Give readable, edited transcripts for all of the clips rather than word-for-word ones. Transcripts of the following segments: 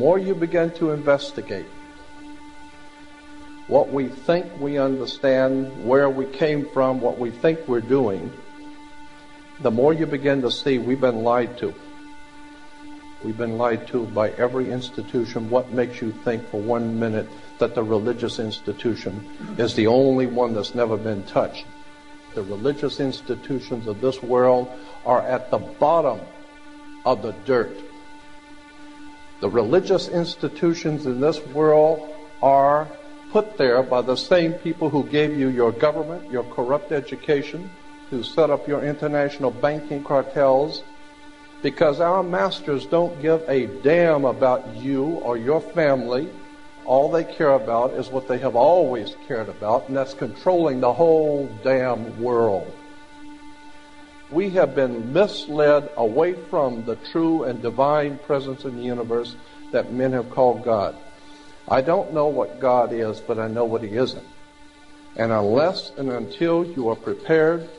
more you begin to investigate what we think we understand, where we came from, what we think we're doing, the more you begin to see we've been lied to. We've been lied to by every institution. What makes you think for 1 minute that the religious institution is the only one that's never been touched? The religious institutions of this world are at the bottom of the dirt. The religious institutions in this world are put there by the same people who gave you your government, your corrupt education, who set up your international banking cartels, because our masters don't give a damn about you or your family. All they care about is what they have always cared about, and that's controlling the whole damn world. We have been misled away from the true and divine presence in the universe that men have called God. I don't know what God is, but I know what He isn't. And unless and until you are prepared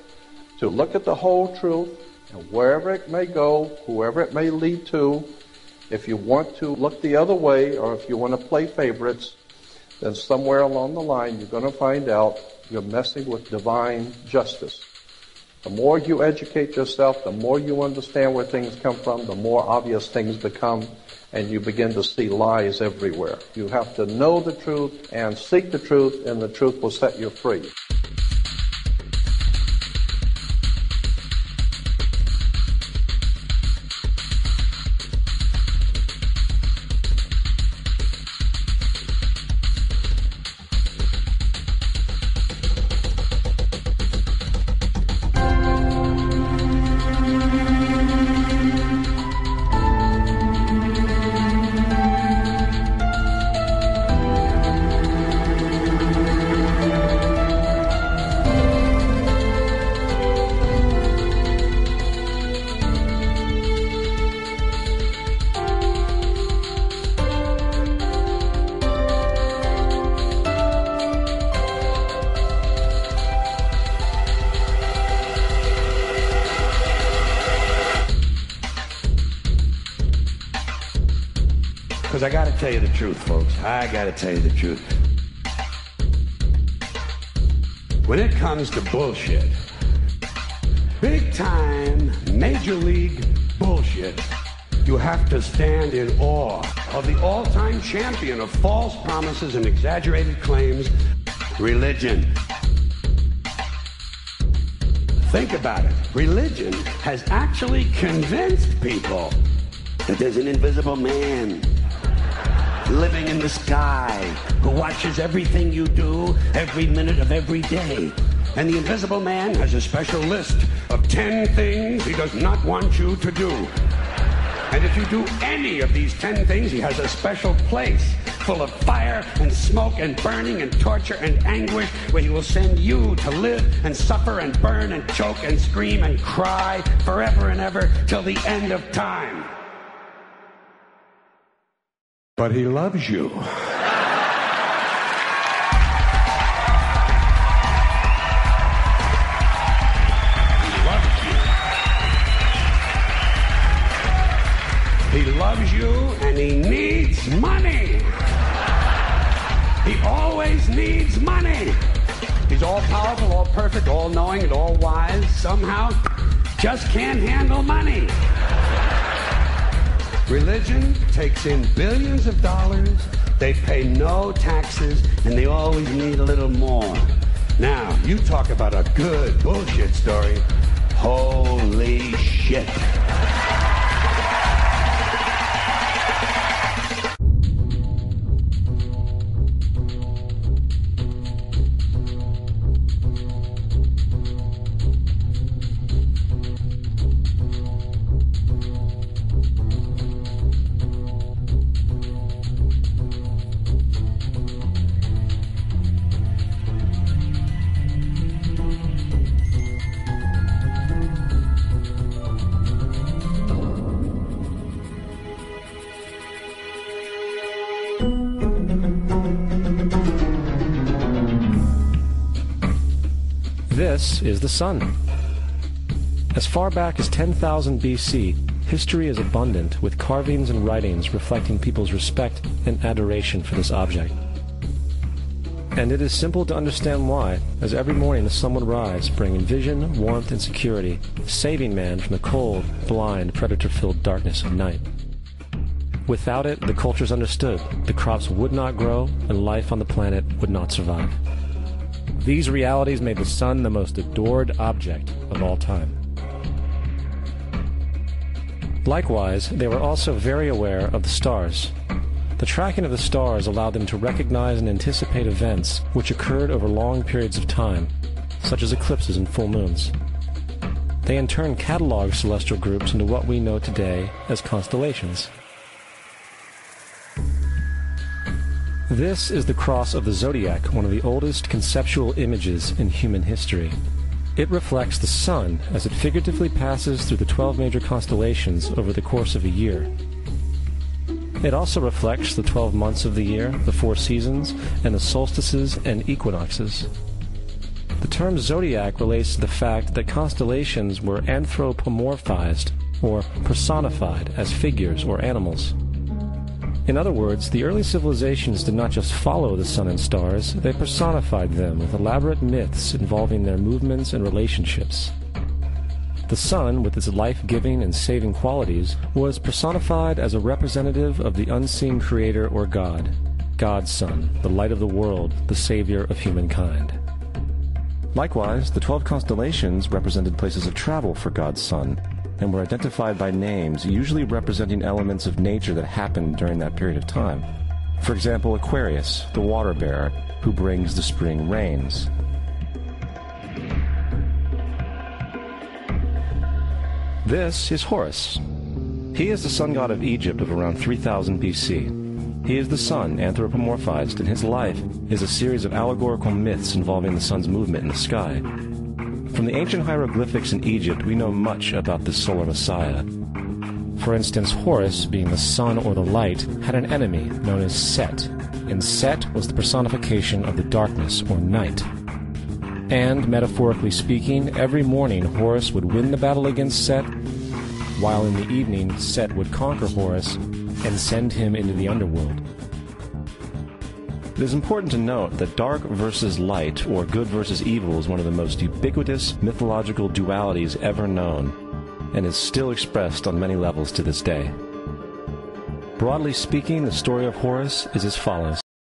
to look at the whole truth, and wherever it may go, whoever it may lead to, if you want to look the other way, or if you want to play favorites, then somewhere along the line you're going to find out you're messing with divine justice. The more you educate yourself, the more you understand where things come from, the more obvious things become, and you begin to see lies everywhere. You have to know the truth and seek the truth, and the truth will set you free. Because I got to tell you the truth, folks. I got to tell you the truth. When it comes to bullshit, big time, major league bullshit, you have to stand in awe of the all-time champion of false promises and exaggerated claims, religion. Think about it. Religion has actually convinced people that there's an invisible man living in the sky who watches everything you do every minute of every day. And the invisible man has a special list of 10 things he does not want you to do. And if you do any of these 10 things, he has a special place full of fire and smoke and burning and torture and anguish where he will send you to live and suffer and burn and choke and scream and cry forever and ever till the end of time. But he loves you. He loves you and he needs money. He always needs money. He's all powerful, all perfect, all knowing, and all wise. Somehow just can't handle money. Religion takes in billions of dollars, they pay no taxes, and they always need a little more. Now, you talk about a good bullshit story. Holy shit. This is the sun. As far back as 10,000 BC, history is abundant with carvings and writings reflecting people's respect and adoration for this object. And it is simple to understand why, as every morning the sun would rise, bringing vision, warmth, and security, saving man from the cold, blind, predator-filled darkness of night. Without it, the cultures understood, the crops would not grow, and life on the planet would not survive. These realities made the sun the most adored object of all time. Likewise, they were also very aware of the stars. The tracking of the stars allowed them to recognize and anticipate events which occurred over long periods of time, such as eclipses and full moons. They in turn cataloged celestial groups into what we know today as constellations. This is the cross of the zodiac, one of the oldest conceptual images in human history. It reflects the sun as it figuratively passes through the 12 major constellations over the course of a year. It also reflects the 12 months of the year, the 4 seasons, and the solstices and equinoxes. The term zodiac relates to the fact that constellations were anthropomorphized, or personified, as figures or animals. In other words, the early civilizations did not just follow the sun and stars, they personified them with elaborate myths involving their movements and relationships. The sun, with its life-giving and saving qualities, was personified as a representative of the unseen creator or God, God's Son, the light of the world, the savior of humankind. Likewise, the 12 constellations represented places of travel for God's Son, and were identified by names, usually representing elements of nature that happened during that period of time. For example, Aquarius, the water bearer, who brings the spring rains. This is Horus. He is the sun god of Egypt of around 3000 BC. He is the sun anthropomorphized, and his life is a series of allegorical myths involving the sun's movement in the sky. From the ancient hieroglyphics in Egypt, we know much about this solar messiah. For instance, Horus, being the sun or the light, had an enemy known as Set, and Set was the personification of the darkness or night. And, metaphorically speaking, every morning Horus would win the battle against Set, while in the evening Set would conquer Horus and send him into the underworld. It is important to note that dark versus light, or good versus evil, is one of the most ubiquitous mythological dualities ever known, and is still expressed on many levels to this day. Broadly speaking, the story of Horus is as follows.